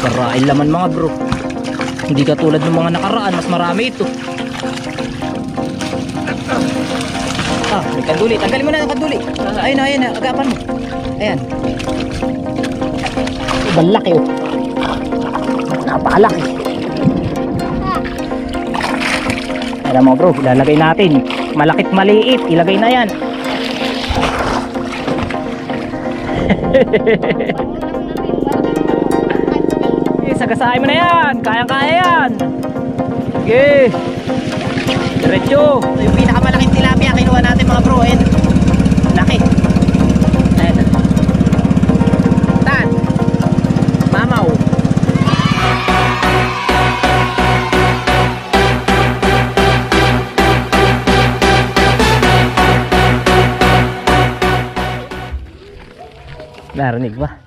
Karain laman mga bro. Hindi katulad ng mga nakaraan, mas marami ito. May kanduli. Tanggalin mo na ang kanduli. Ayun na, ayun na. Agapan mo. Ayan. Balaki oh. Napakalaki. Alam mo bro, ilalagay natin. Malakit maliit, ilagay na yan. Sagasahin mo na yan. Kayang-kaya yan. Okay. Diretso. Yung pinakamalaking tilapia kinuha natin mga bro. Ayan. Laki. Ayan. Tan. Mamaw. Narinig ba?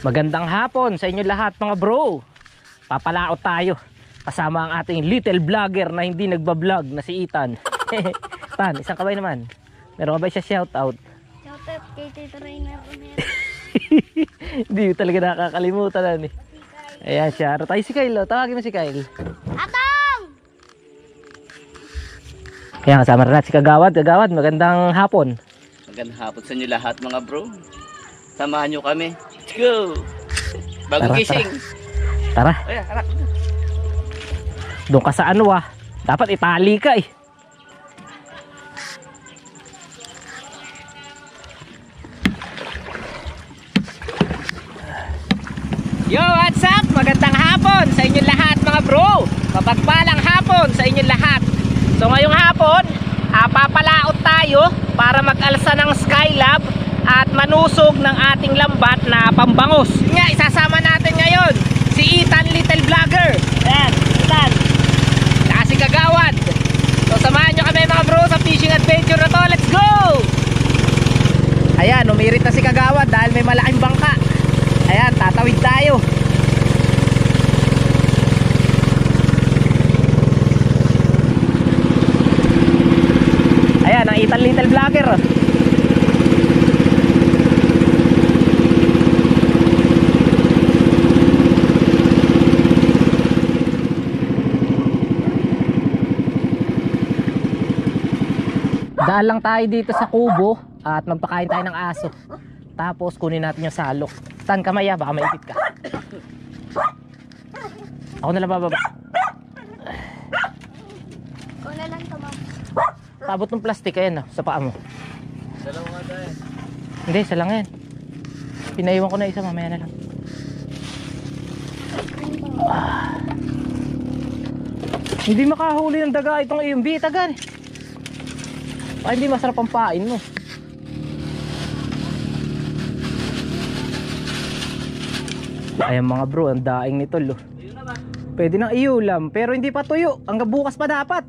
Magandang hapon sa inyo lahat mga bro. Papalaot tayo kasama ang ating little vlogger na hindi nagbablog na si Ethan. Tan, isang kamay naman. Meron ka ba siya shoutout? Shoutout kay Tito Rainer. Hindi talaga nakakalimutan eh. Ayan siya. Tayo si Kyle. Tawagin mo si Kyle. Atong! Ayan, kasama rin natin si Kagawad. Kagawad, magandang hapon. Magandang hapon sa inyo lahat mga bro. Samahan nyo kami. Let's go! Bagong gising. Tara. Ay, anak. Doon ka sa ano ah. Dapat itali ka eh. Yo, what's up? Magandang hapon sa inyong lahat mga bro. Mapagpalang hapon sa inyong lahat. So ngayong hapon, papalaot tayo para mag-alsa ng Skylab at manusog ng ating lambat na pambangos. Yun nga, isasama natin ngayon si Ethan Little Vlogger. Ayan, Ethan. Saka si Kagawad. So samahan nyo kami mga bro sa fishing adventure na to. Let's go! Ayan, umirit na si Kagawad dahil may malaking bangka. Ayan, tatawid tayo. Ayan, ang Ethan Little Vlogger. Daan lang tayo dito sa kubo at magpakain tayo ng aso. Tapos kunin natin yung salok. Tan, kamaya, baka maipit ka. Ako na lang bababa. Ikaw na lang ito, ma'am. Tabot ng plastic, ayan sa paa mo. Dalawa nga tayo. Hindi, isa lang yan. Pinaiwan ko na isa, mamaya na lang. Hindi makahuli ng daga itong EMB, tagan. Ay, hindi masarap ang pain mo. Ayan mga bro, ang daing nito lo. Pwede nang iulam, pero hindi pa tuyo. Hanggang bukas pa dapat.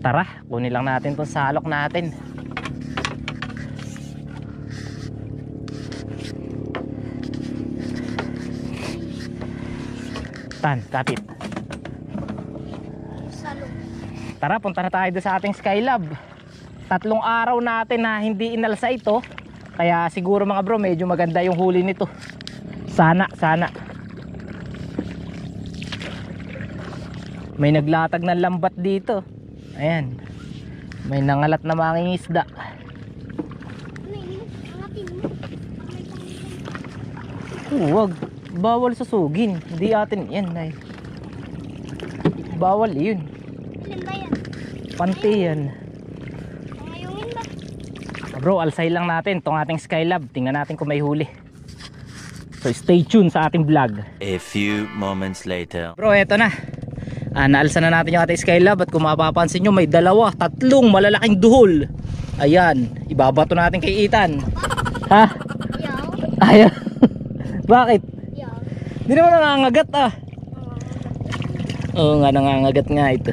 Tara, kunin lang natin tong salok natin. Tan, kapit. Salong. Tara, punta na tayo sa ating Skylab. 3 araw natin na hindi inalsa ito. Kaya siguro mga bro, medyo maganda yung huli nito. Sana, sana. May naglatag ng lambat dito. Ayan. May nangalat na mangingisda. Huwag. Bawal susugin. Hindi atin yan. Ay. Bawal yun. Ilan ba yan? Panti yan. Ngayungin ba? Bro, alsay lang natin itong ating Skylab. Tingnan natin kung may huli. So stay tuned sa ating vlog. A few moments later. Bro, eto na. Naalsa na natin yung ating Skylab. At kung mapapansin nyo, may 2, 3 malalaking duhol. Ayan, ibabato natin kay Ethan. Ha? Yaw. Ayaw. Bakit? Yaw. Hindi naman nangangagat ah. Oo nga, nangangagat nga ito.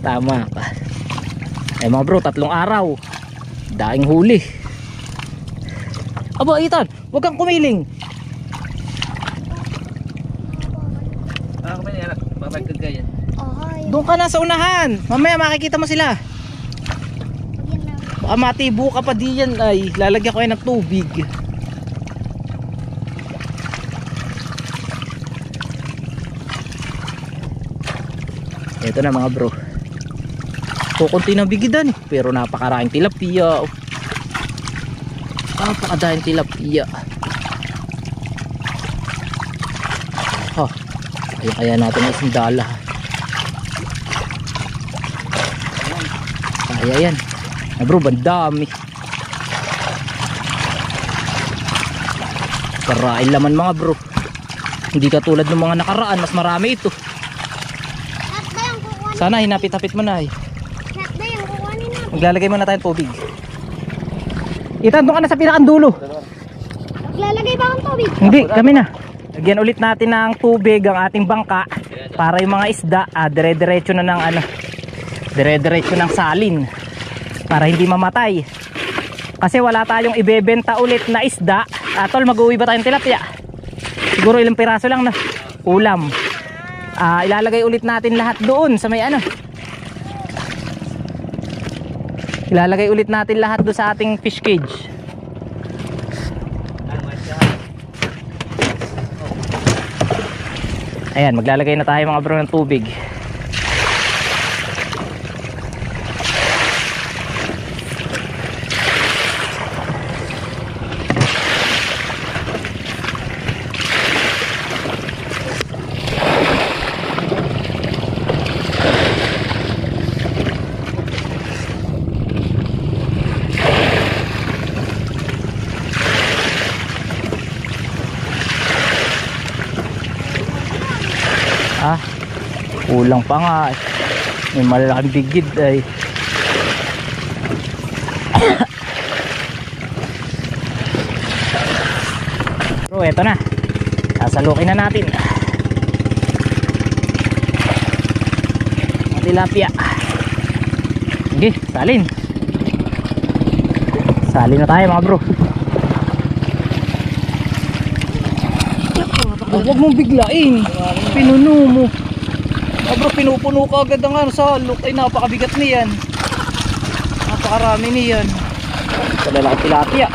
Tama ka. Eh mga bro, 3 araw. Daing huli. Aba Ethan, huwag kang kumiling. Ano ba yan? Babagdag ka yan. Oh, hi. Doon ka na sa unahan. Mamaya makikita mo sila. Yan lang. Baka matibo ka pa diyan ay. Lalagyan ko yan ng tubig. Ito na mga bro. Kukunti ng bigidan eh. Pero napakaraming tilapia. Napakadahing tilapia. Oh, kaya natin ang isang dala. Kaya yan. Ah, bro, bandami. Karain laman mga bro. Hindi katulad ng mga nakaraan. Mas marami ito. Lahat ba yung kukuhanin? Sana hinapit-hapit mo na eh. Lahat ba yung kukuhanin na? Maglalagay muna tayong tubig. Itan, doon ka na sa pinakandulo. Maglalagay ba akong tubig? Hindi, kami na. Lagyan ulit natin ng tubig ang ating bangka para yung mga isda dire-diretso na ng ano, dire-diretso ng salin para hindi mamatay. Kasi wala tayong ibebenta ulit na isda. Tol, mag-uwi ba tayong tilapia? Siguro ilang piraso lang na ulam. Ilalagay ulit natin lahat doon sa may ano. Ilalagay ulit natin lahat doon sa ating fish cage. Ayan, maglalagay na tayo mga bro ng tubig. Kulang pa nga eh. May malalaking bigid ay. Bro, eto na. Sasalukin na natin. Tilapia. Sige, salin. Salin na tayo mga bro. Huwag mong biglain. Pinuno mo. Bro, pinupuno ka agad ng salok. Ay, napakabigat niyan. Napakarami niyan. Kalalaki tilapia.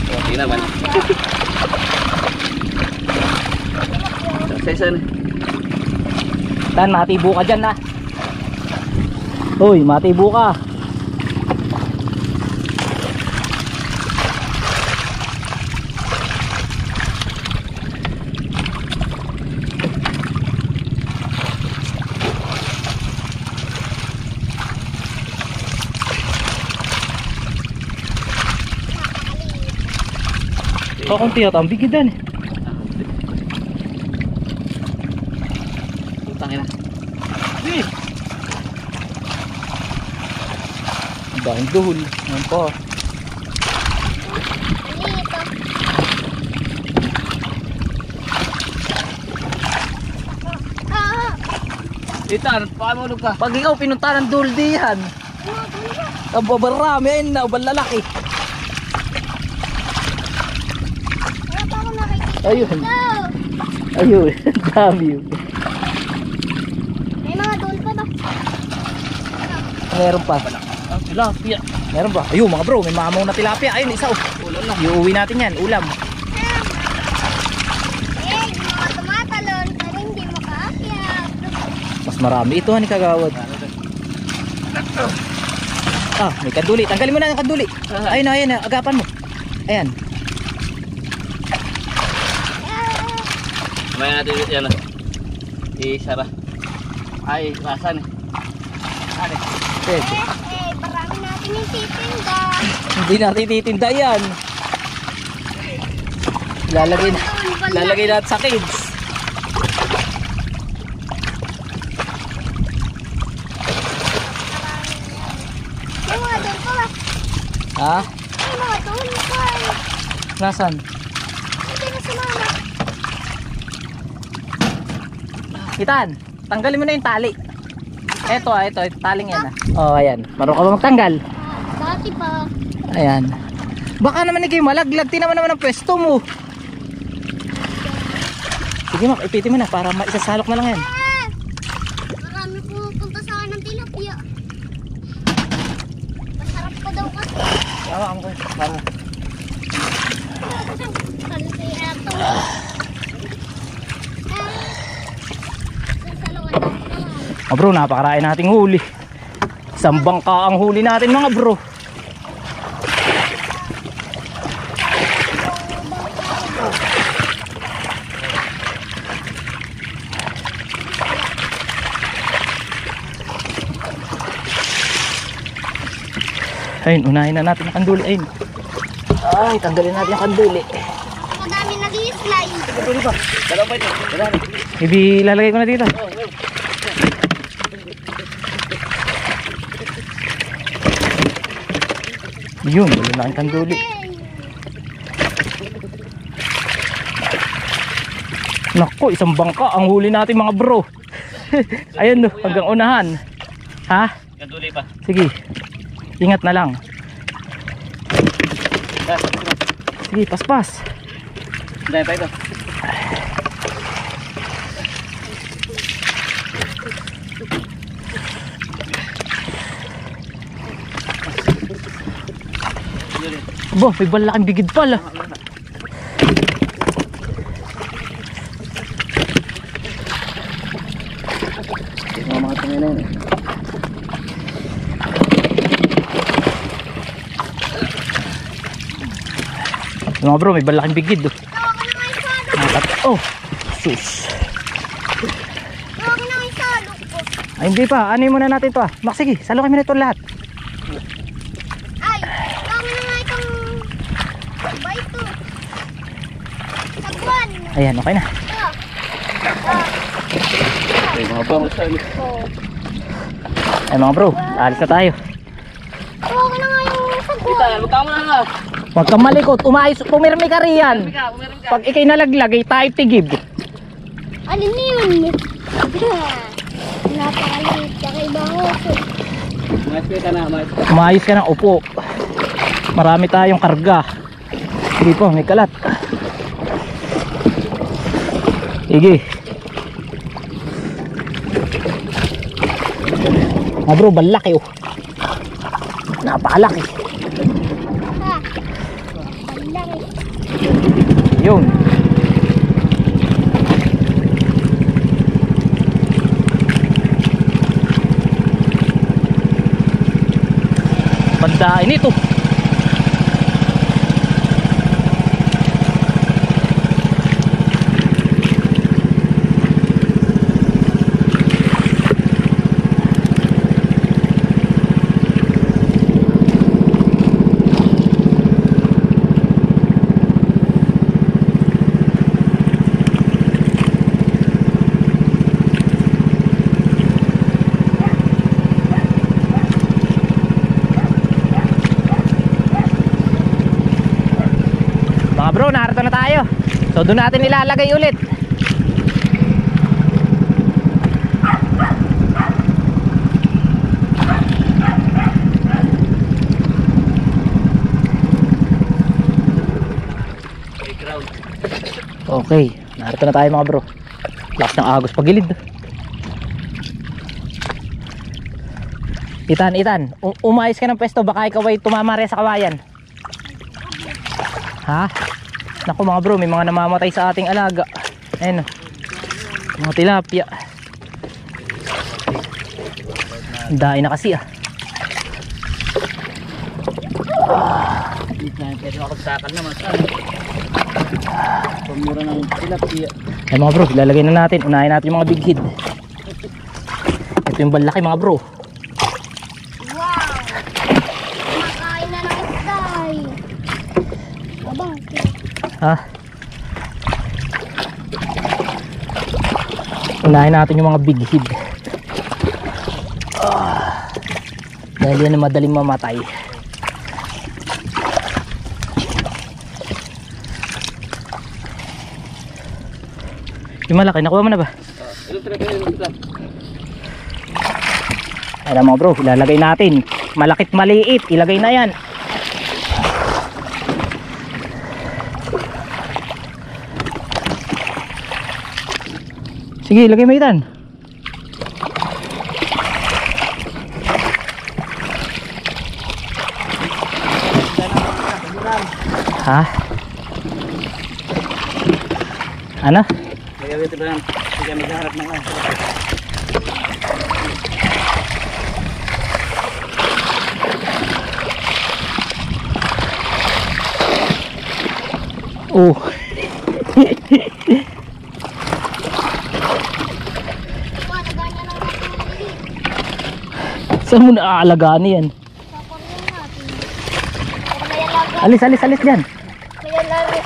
Okay naman. Saan? Tan, matibo ka dyan na. Uy, matibo ka. Kakunti yata ang bigidan eh. Putang ina. Dahil duhol. Yan po. Itan, paano ka? Pag ikaw pinunta ng duhol di yan. Ang babarami ayun na, ubang lalaki. Wala pa ako nakikita. Ayun. No! Ayun, dami yun. May mga doon pa ba? Meron pa. Tilapia. Meron ba? Ayun mga bro, may mamaw na tilapia. Ayun, isa oh. Iuwi natin yan, ulam. Yung mga tumatalon, pero hindi makaakyat. Mas marami ito ni kagawad. May kanduli. Tanggalin mo na yung kanduli. Ayun na, ayun na. Agapan mo. Ayan. May natin yan. Isara. Ay, lasan eh. Ano? Pwede. Parami natin yung titinda. Hindi natin titinda yan. Lalagay natin sa kids. May mga doon pa ba? Ha? May mga doon pa. Nasaan? Hindi na sumama. Kitan, tanggalin mo na yung tali. Ito ito, taling yan Oh, ayan. Marunong ka bang magtanggal? Dati pa. Ayan. Baka naman ikaw malaglag. Tinaman naman ang pwesto mo. Sige Mak, ipitin mo na para maisasalok na lang yan. Marami pupunta sa akin ng tilapia. Masarap ko daw kasi. Tawa ko para. Kasi eto. Sasalukan daw naman. Mga bro, napakarami nating huli. Isang bangka ang huli natin mga bro. Ayun, unahin na natin ang kanduli. Ayun. Ay, tanggalin natin ang kanduli. Madami nag-i-slide. Kanduli pa. Dalawa pa ito. Dalawa. Ibi, lalagay ko na dito. Yun, wala na ang kanduli. Naku, isang bangka ang huli natin mga bro. Ayun no, hanggang unahan. Ha? Kanduli pa. Sige. Ingat na lang. Sige, paspas. Dahil pa ito. Bo, may balaking bigid pala. Mga Panginoon. Mga bro, may balaking bigid. Oh. Tawag ko na nga yung salok. Oh, sus. Tawag ko na nga yung salok ko. Ay, hindi pa. Ano muna natin to ah. Mak, sige, salukin mo na ito lahat. Ay, tawag ko na nga itong... Ba ito? Sagwan. Ayan, okay na. Ito. Ay, mga bangus tayo. Ay mga bro, alis na tayo. Tawag ko na nga yung sagwan. Kita, magkama na nga. Huwag kang malikot, umayos, pumirmi ka riyan. Pag ikay nalaglag, ay tayo tigib. Alin yun? Napakaliit ka kay Bangoso. Maspita na, maspita. Umayos ka ng upo. Marami tayong karga. Sige po, may kalat. Sige. Ah bro, balaki oh. Napakalaki. Ha? Palaki. Yun. Bandain ito. Mga bro, narito na tayo. So doon natin ilalagay ulit. Okay, narito na tayo mga bro. Lakas ng agos pagilid. Itan, umayos ka ng pwesto, baka ikaw ay tumamari sa kawayan. Ha? Naku mga bro, may mga namamatay sa ating alaga. Ayun o, mga tilapia. Dahil na kasi ah. Pwede makapagsakan naman. Pagmura ng tilapia. Ay mga bro, ilalagay na natin. Unahin natin yung mga big head. Ito yung balaki mga bro. Wow! Kumakain na ng isday. Abang. Ha? Unahin natin yung mga big head. Dahil yan ang madaling mamatay. Yung malaki, nakuha mo na ba? Ayan mga bro, ilalagay natin. Malakit maliit, ilagay na yan. Sige, lagay mo Itan. Ha? Ano? Lagay ito ba yan? Sige, magharap na nga. Oh. Alagaan na lang natin yung maliit. Saan mo naaalagaan yan? Paparin natin. Para may alaga. Alis dyan. May alaga.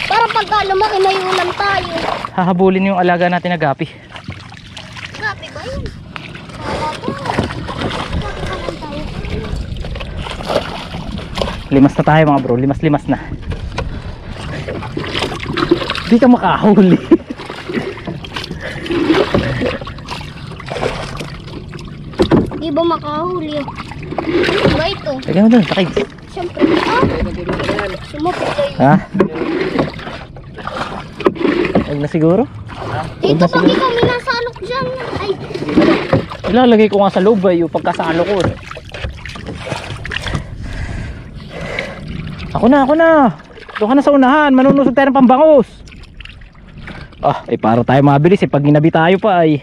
Parang pagka lumaki may ulam tayo. Hahabulin yung alaga natin na gapi. Gabi ba yun? Alaga. Gabi ka lang tayo. Limas na tayo mga bro, limas na. Di ka makahuli. Di ba makahuli? Ba ito? Lagyan mo dun, sakay. Siyempre. Sumapit tayo. Ha? Huwag na siguro? Dito pag ikaw may nasalok dyan. Ay, Ilalagay ko nga sa loob yung pagkasalo ko. Ako na. Doon ka na sa unahan, manunusog tayo ng pambangus. Para tayo mabilis pag ginabi tayo pa ay.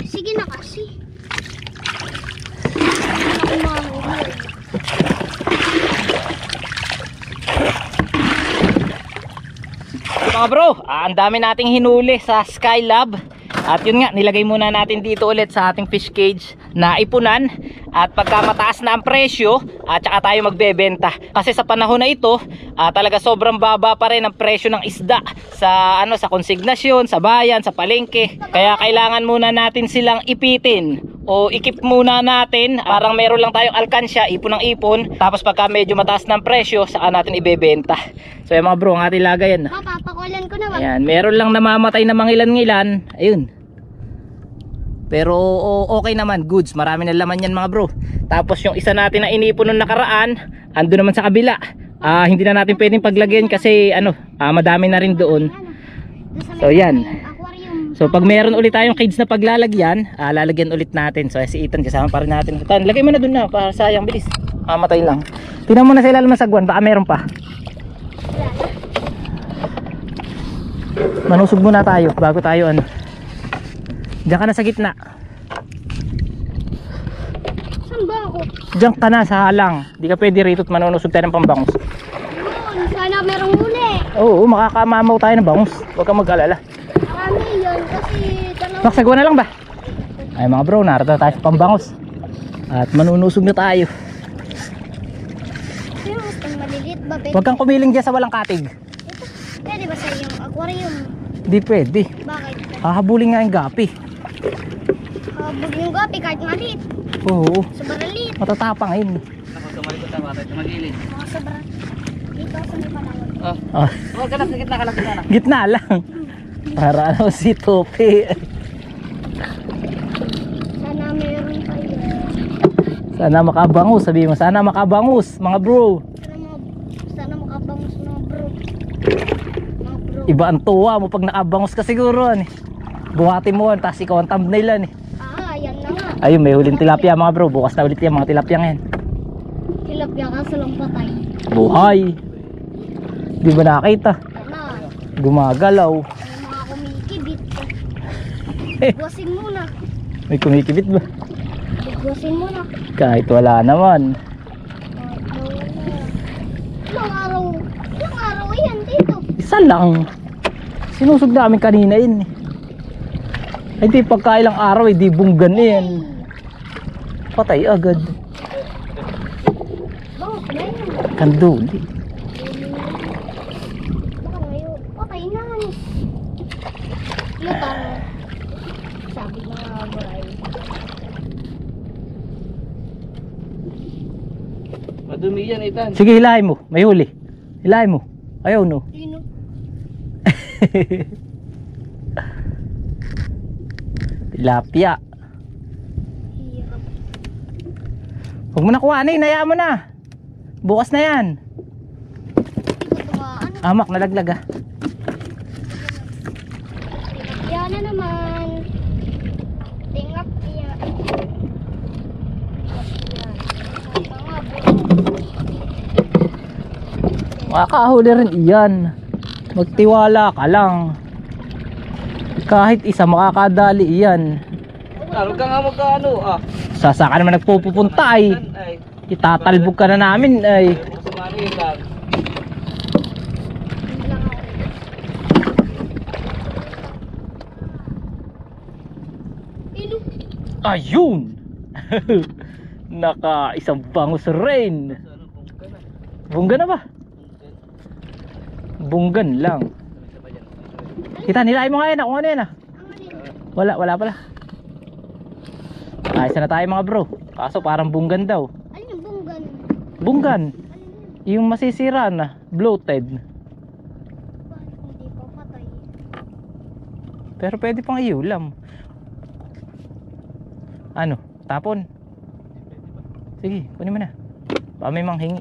sige na kasi. Ako mahuli. Mga bro, ang dami nating hinuli sa Skylab. At yun nga, nilagay muna natin dito ulit sa ating fish cage na ipunan. At pagka mataas na ang presyo, tsaka tayo magbebenta. Kasi sa panahon na ito, talaga sobrang baba pa rin ang presyo ng isda sa sa konsignasyon, sa bayan, sa palengke. Kaya kailangan muna natin silang ipitin o ikip muna natin. Parang meron lang tayong alkansya, ipon ng ipon. Tapos pagka medyo mataas na ang presyo, saan natin ibebenta. So yung mga bro, ang ating lagayan. Papakulan ko na ba? Ayan, meron lang namamatay na mangilan-ngilan. Ayun. Pero okay naman, goods. Marami na laman yan mga bro. Tapos yung isa natin na inipon nung nakaraan, ando naman sa kabila. Hindi na natin pwedeng paglagyan kasi madami na rin doon. So yan. So pag meron ulit tayong cage na paglalagyan, lalagyan ulit natin. So si Ethan kasama pa rin natin. Ethan, lagay mo na doon na para sayang, bilis. Mamatay lang. Tingnan mo na sa ilalim ng sagwan, baka meron pa. Manusog muna tayo bago tayo Diyan ka na sa gitna. Saan ba ako? Diyan ka na sa halang. Di ka pwede rito at manunusog tayo ng pambangus. Yun, sana merong huli. Oo, makakamamaw tayo ng bangus. Huwag kang mag-alala. Marami yun kasi dalawa. Naksagwa na lang ba? Ay mga bro, narito tayo sa pambangus. At manunusog na tayo. Pero itong maliliit ba? Huwag kang kumiling dyan sa walang katig. Pwede ba sa iyong aquarium? Di pwede. Bakit? Hahabulin nga yung gapi. Habog yung gapi kahit maliit. Oo, Sobrang liit. matatapang yun. Ako, tumalikot tayo, tayo tumagilid. Mga sobrang. Dito sa may panahon. Huwag ka na, sa gitna ka lang, gitna lang. Gitna lang. Para si Tope. Sana meron kayo. Sana makabangus, sabi mo. Sana makabangus, mga bro. Sana makabangus mga bro. Iba ang tuwa mo pag nakabangus ka siguro. Buhatin mo, tapos ikaw ang thumbnail. Yan na nga. Ayun, may huling tilapia mga bro. Bukas na ulit yan mga tilapia ngayon. Tilapia ka sa lang patay. Buhay. Di ba nakita? Na. Gumagalaw. May mga kumikibit. Bigwasin muna. May kumikibit ba? Bigwasin muna. Kahit wala naman. Ilang araw yan dito. Isa lang. Sinusog namin kanina yun. Ay di pagkailang araw di bunggan yan. Patay agad. Bangus na yun. Kanduli. Baka ngayon. Patay na. Lutang. Sabi mga baray. Madumi yan, Ethan. Sige, hilahin mo. May huli. Hilahin mo. Ayaw no. Lino. Tilapia. Hirap. Huwag mo na kuhanin. Hayaan mo na. Bukas na yan. Tutuwaan. Amak, nalaglag ah. Yan na naman. Makakahuli rin iyan. Magtiwala ka lang. Kahit isa makakadali iyan. Huwag ka nga magkano Sasaka naman nagpupunta ay. Itatalbog ka na namin ay. Ayun. Naka isang bangus rin. Bunggan na ba? Bunggan lang. Kita nilain mo nga yan. Kung ano yan wala pala. Ayos na tayo mga bro. Kaso parang bunggan daw. Ano yung bunggan? Bunggan. Yung masisira na. Bloated. Hindi pa patay. Pero pwede pang iulam. Ano? Tapon? Sige, kunin mo na. Baka may manghingi.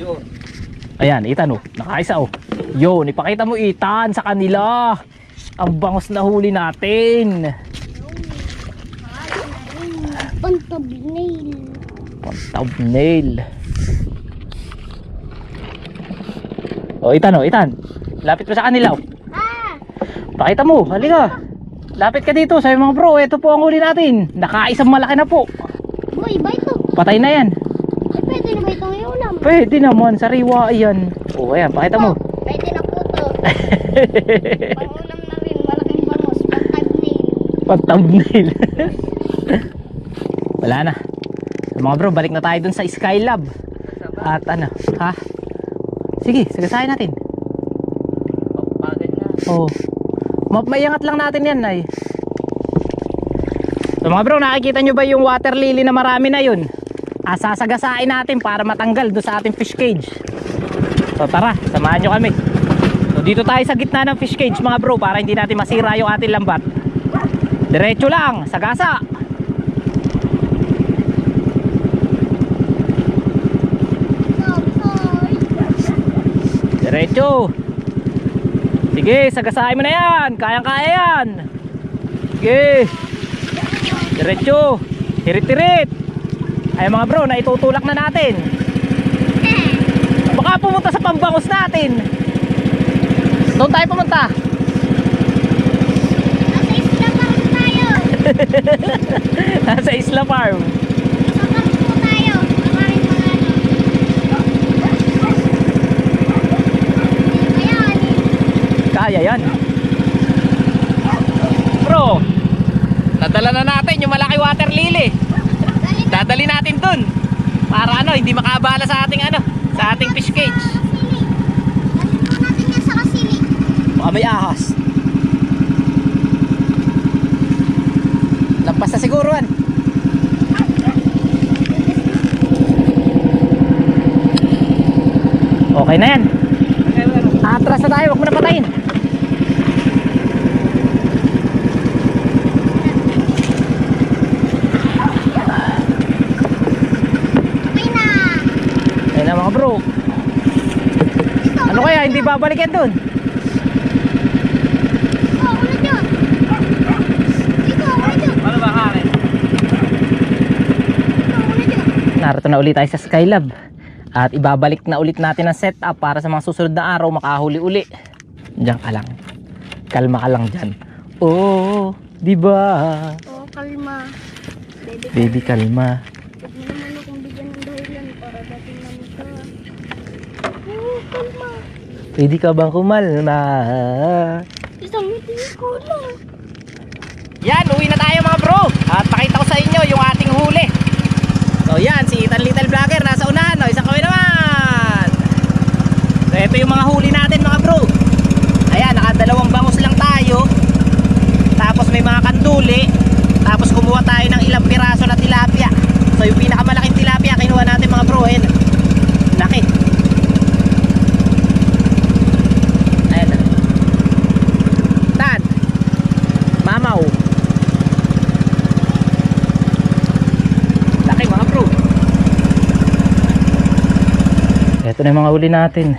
Yun. Ayan, Itan oh. Nakaisa oh. Yun, ipakita mo Itan sa kanila. Ang bangos na huli natin. Pantabnail. Thumbnail. Oh, Itan oh, Itan. Lapit mo sa kanila oh. Pakita mo, halika. Lapit ka dito, sabi mga bro, ito po ang huli natin. Nakaisang malaki na po. Boy, ba ito? Patay na yan. Ay, pwede na ba itong iulam? Pwede naman, sariwa yan. Oh, ayan, pakita mo. Pwede na po ito. Pangulam na rin, malaking bangos. Pantabnail. Pag-thumbnail. Wala na. So, mga bro, balik na tayo dun sa Skylab. At ano, ha? Sige, sagasahin natin. Oh. Maiangat lang natin yan ay. So mga bro, nakikita nyo ba yung water lily na marami na yun? Sasagasain natin para matanggal doon sa ating fish cage. So tara, samahan nyo kami. So dito tayo sa gitna ng fish cage mga bro, para hindi natin masira yung ating lambat. Diretso lang, sagasa. Diretso. Sige, sagasain mo na yan. Kayang-kaya yan. Sige. Diretso. Hirit-hirit. Ay mga bro, naitutulak na natin. Baka pumunta sa pambangos natin. Doon tayo pumunta. Nasa isla farm tayo. Nasa Isla Farm. Sa farm po tayo. Maraming mga ano. Ayan. Kaya yan. Bro, nadala na natin yung malaki water lily. Dadali natin dun para ano, hindi makabala sa ating ano, sa ating fish cage. Dalhin po natin yan sa kasili. Baka may ahas. Lampas na siguro yan. Okay na yan. Atras na tayo, wag mo na patayin. Okay na. Ayun na mga bro. Ano kaya, hindi babalik yan dun? Oh, ulit yun. Dito, ulit yun. Ano ba kanin? Ulit yun. Narito na ulit tayo sa Skylab. At ibabalik na ulit natin ang setup para sa mga susunod na araw makahuli uli. Diyan ka lang. Kalma ka lang dyan. Oh, di ba? Oh, kalma. Baby, kalma. Huwag mo naman akong bigyan ng dahilan para dating namin ka. Oh, kalma. Pwede ka bang kumalma? Isang ngiti ko lang. Yan, uwi na tayo mga bro. At pakita ko sa inyo yung ating huli. So yan, si Ethan Little Vlogger nasa unahan. O, isang kaway naman. So ito yung mga huli natin mga bro. Ayan, nakadalawang bangus lang tayo. Tapos may mga kanduli. Tapos kumuha tayo ng ilang piraso na tilapia. So yung pinakamalaking tilapia kinuha natin mga bro. Ayan, laki. Ayan. Tan Mamaw. Laki mga bro. Ito na yung mga huli natin.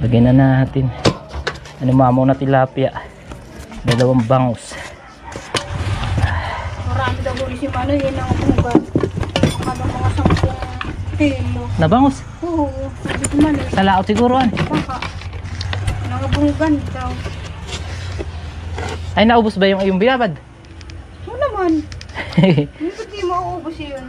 Lagyan na natin. Ano, mamaw na tilapia. Dalawang bangus. Marami daw huli si Mano. Yan ang kumuha. kilo. Nabangus. Oo, sabi ko man eh. Sa laot siguro an. Baka. Nangabunggan daw. Ay, naubos ba yung iyong binabad? Oo naman. Hindi mauubos yun.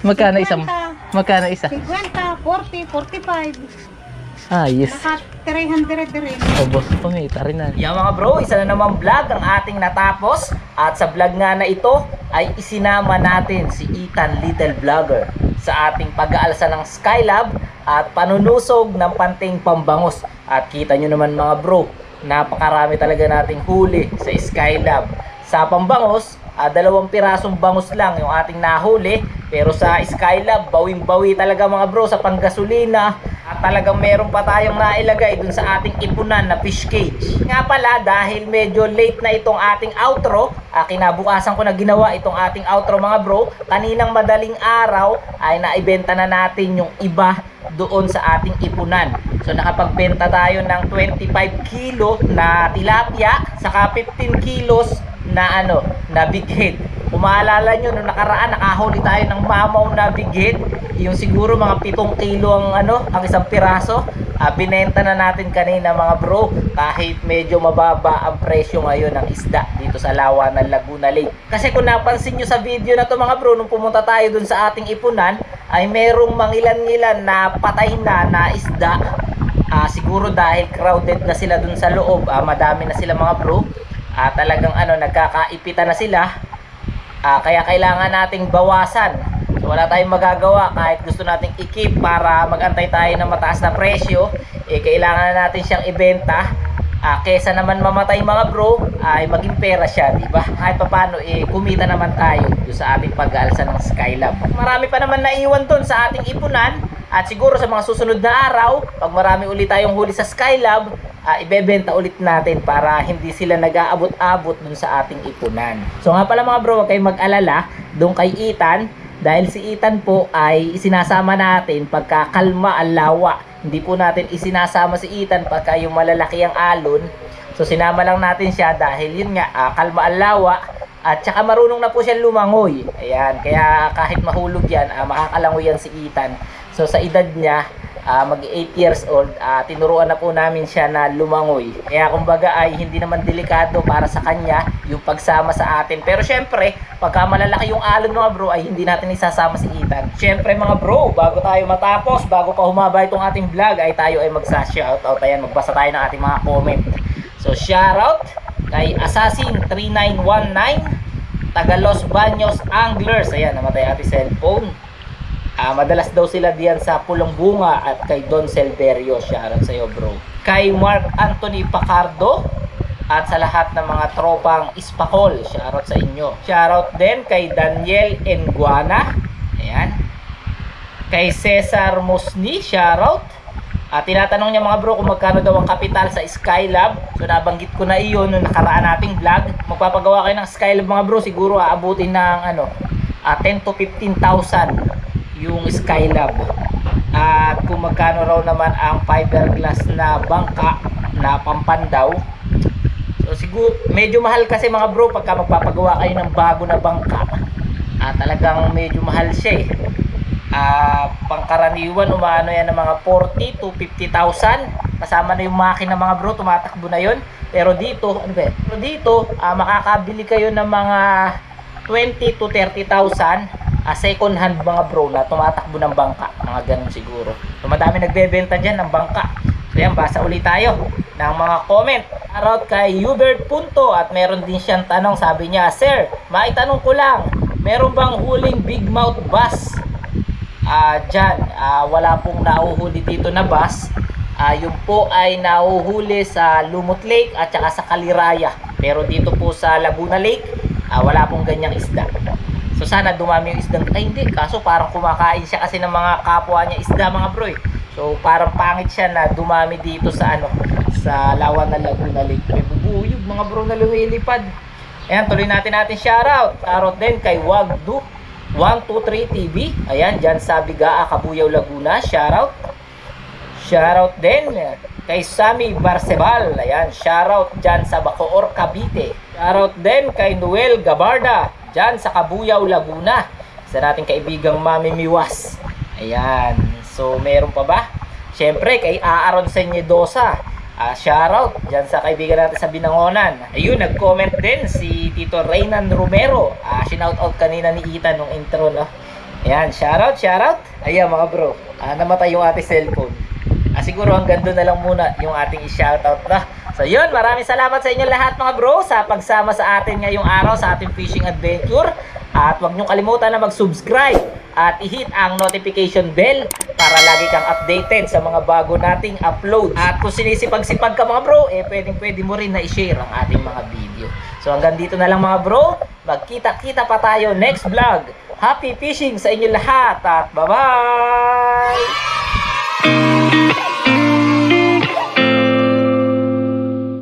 Magkano isang? 50, Magkano isa? 50, 40, 45. Ah, yes. Naka 300 rin. Ubos pa, may rin na. Yeah mga bro, isa na naman vlog ang ating natapos. At sa vlog nga na ito ay isinama natin si Ethan Little Vlogger sa ating pag-aalsa ng Skylab at panunusog ng Panting Pambangus. At kita nyo naman mga bro, napakarami talaga nating huli sa Skylab. Sa Pambangus, 2 pirasong bangus lang yung ating nahuli. Pero sa Skylab, bawing-bawi talaga mga bro sa panggasolina. At talagang meron pa tayong nailagay dun sa ating ipunan na fish cage. Nga pala, dahil medyo late na itong ating outro, kinabukasan ko na ginawa itong ating outro mga bro. Kaninang madaling araw ay naibenta na natin yung iba doon sa ating ipunan. So nakapagbenta tayo ng 25 kilo na tilapia, saka 15 kilos na na big head. Kung maalala nyo, nung nakaraan nakahuli tayo ng mamaw na big head, yung siguro mga 7 kilo ang isang piraso. Binenta na natin kanina mga bro, kahit medyo mababa ang presyo ngayon ng isda dito sa lawa ng Laguna Lake. Kasi kung napansin nyo sa video na to mga bro, nung pumunta tayo dun sa ating ipunan, ay merong mangilan-ngilan na patay na isda. Siguro dahil crowded na sila dun sa loob, madami na sila mga bro. Talagang nagkakaipitan na sila. Kaya kailangan nating bawasan. So wala tayong magagawa, kahit gusto nating i-keep para magantay tayo ng mataas na presyo, kailangan na natin siyang ibenta. Kesa naman mamatay mga bro, ay maging pera siya, di ba? Kahit papaano kumita naman tayo sa ating pag-aalsa ng Skylab. Marami pa naman naiwan doon sa ating ipunan. At siguro sa mga susunod na araw, pag marami ulit tayong huli sa Skylab, ibebenta ulit natin para hindi sila nag-aabot-abot dun sa ating ipunan. So nga pala mga bro, huwag kayong mag-alala doon kay Ethan, dahil si Ethan po ay isinasama natin pagkakalma ang lawa. Hindi po natin isinasama si Ethan pagka yung malalaki ang alon. So sinama lang natin siya dahil yun nga, kalma ang lawa. At saka marunong na po siya lumangoy. Ayan, kaya kahit mahulog yan, makakalangoy yan si Ethan. So sa edad niya, mag 8 years old, tinuruan na po namin siya na lumangoy. Kaya kumbaga ay hindi naman delikado para sa kanya yung pagsama sa atin. Pero syempre, pagka malalaki yung alon mga bro, ay hindi natin isasama si Ethan. Syempre mga bro, bago tayo matapos, bago pa humaba itong ating vlog, ay tayo ay magsa-shoutout. Ayan, magbasa tayo ng ating mga comment. So shoutout kay Assassin3919, taga Los Baños Anglers. Ayan, namatay ating cellphone. Madalas daw sila diyan sa Pulong Bunga. At kay Don Silverio, shoutout sa iyo bro. Kay Mark Anthony Pacardo at sa lahat ng mga tropang Ispakol, shoutout sa inyo. Shoutout din kay Daniel Enguana. Ayan. Kay Cesar Musni, shoutout. Tinatanong niya mga bro kung magkano daw ang kapital sa Skylab. So nabanggit ko na iyon nung nakaraan nating vlog. Magpapagawa kayo ng Skylab mga bro, siguro aabutin ng 10 to 15,000 yung Skylab. At kung magkano raw naman ang fiberglass na bangka na pampandaw, so siguro medyo mahal kasi mga bro pagka magpapagawa kayo ng bago na bangka. Talagang medyo mahal siya pangkaraniwan umano yan ng mga 40 to 50,000 kasama na yung makina mga bro, tumatakbo na yun. Pero dito makakabili kayo ng mga 20 to 30,000 second hand mga bro na tumatakbo ng bangka, mga ganun siguro. So madami nagbebenta dyan ng bangka. So yan, basa ulit tayo ng mga comment. Shoutout kay Hubert Punto at meron din siyang tanong, sabi niya, Sir, maitanong ko lang, meron bang huling big mouth bass dyan? Wala pong nauhuli dito na bass. Yun po ay nauhuli sa Lumot Lake at saka sa Kaliraya. Pero dito po sa Laguna Lake, wala pong ganyang isda. So sana dumami yung isdang, hindi, kaso parang kumakain siya kasi ng mga kapwa niya isda mga bro. So parang pangit siya na dumami dito sa sa lawa ng Laguna Lake. May bubuyog mga bro na lumilipad. Ayan, tuloy natin shoutout. Shoutout din kay Wagdu 123 TV. Ayan, dyan sa Bigaa, Kabuyaw, Laguna. Shoutout. Shoutout din kay Sammy Barcebal. Ayan, shoutout dyan sa Bacoor, Cavite. Shoutout din kay Noel Gabarda dyan sa Kabuyaw, Laguna. Sa nating kaibigang Mami Miwas. Ayan. So, meron pa ba? Siyempre, kay Aaron Senyedosa. Shoutout dyan sa kaibigan natin sa Binangonan. Ayun, nag-comment din si Tito Reynan Romero. Sinoutout kanina ni Ethan nung intro, no? Ayan, shoutout. Ayan mga bro, namatay yung ating cellphone. Siguro hanggang doon na lang muna yung ating i-shoutout na. So yun, maraming salamat sa inyo lahat mga bro sa pagsama sa atin ngayong araw sa ating fishing adventure. At huwag nyo kalimutan na mag-subscribe at i-hit ang notification bell para lagi kang updated sa mga bago nating upload. At kung sinisipag-sipag ka mga bro, pwede mo rin na i-share ang ating mga video. So hanggang dito na lang mga bro, magkita-kita pa tayo next vlog. Happy fishing sa inyo lahat at bye-bye!